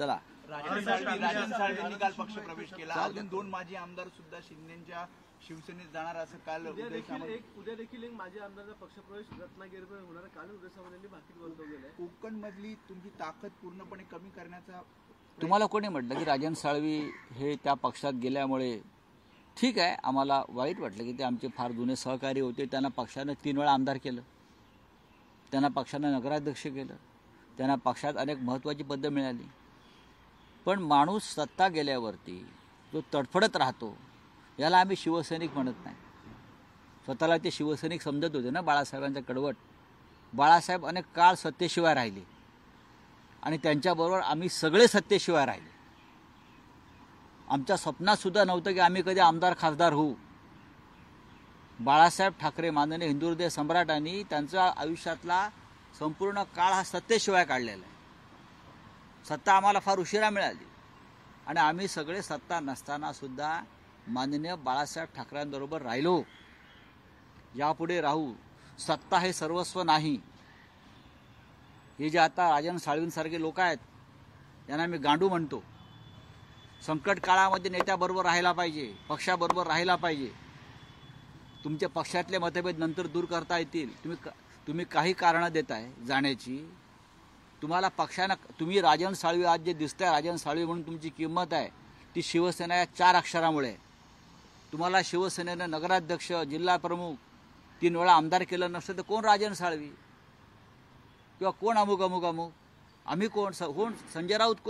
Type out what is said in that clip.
चला. राजन साळवेंनी काल पक्ष प्रवेश केला. अजून 2 माजी आमदार सुद्धा शिंदेच्या शिवसेनेत जाणार असं काल उद्या देखील एक माजी आमदारचा पक्षप्रवेश रत्नागिरीमध्ये होणार. काल उदय सामंत यांनी भाकीत बोलवलेलं आहे. कोकण मधली तुमची ताकद पूर्णपणे कमी करण्याचा तुम्हाला कोणी म्हटलं की राजन साळवी हे त्या पक्षात गेल्यामुळे ठीक आहे, आम्हाला वाईट वाटलं की ते आमचे फार जुने सहकारी होते. त्यांना पक्षानं 3 वेळा आमदार केलं, त्यांना पक्षानं नगराध्यक्ष केलं, त्यांना पक्षात अनेक महत्त्वाची पदं मिळाली. पण माणूस सत्ता गेल्यावरती जो तडफडत राहतो याला आम्ही शिवसैनिक म्हणत नाही. स्वतःला ते शिवसैनिक समजत होते ना बाळासाहेबांच्या कडवट. बाळासाहेब अनेक काळ सत्तेशिवाय राहिले आणि त्यांच्याबरोबर आम्ही सगळे सत्तेशिवाय राहिले. आमच्या स्वप्नातसुद्धा नव्हतं की आम्ही कधी आमदार खासदार होऊ. बाळासाहेब ठाकरे माननीय हिंदू हृदय सम्राटांनी त्यांच्या आयुष्यातला संपूर्ण काळ हा सत्तेशिवाय काढलेला आहे. सत्ता आम्हाला फार उशिरा मिळाली आणि आम्ही सगळे सत्ता नसतानासुद्धा माननीय बाळासाहेब ठाकरेंबरोबर राहिलो. यापुढे राहू. सत्ता हे सर्वस्व नाही. हे जे आता राजन साळवींसारखे लोक आहेत यांना मी गांडू म्हणतो. संकट काळामध्ये नेत्याबरोबर राहायला पाहिजे, पक्षाबरोबर राहायला पाहिजे. तुमच्या पक्षातले मतभेद नंतर दूर करता येतील. तुम्ही काही कारणं देताय जाण्याची. तुम्हाला पक्षानं तुम्ही राजन साळवी आज जे दिसताय राजन साळवी म्हणून तुमची किंमत आहे ती शिवसेना या 4 अक्षरामुळे. तुम्हाला शिवसेनेनं नगराध्यक्ष, जिल्हा प्रमुख 3 वेळा आमदार केलं नसतं तर कोण राजन साळवी किंवा कोण अमुक अमुक अमुक. आम्ही कोण संजय राऊत कोण.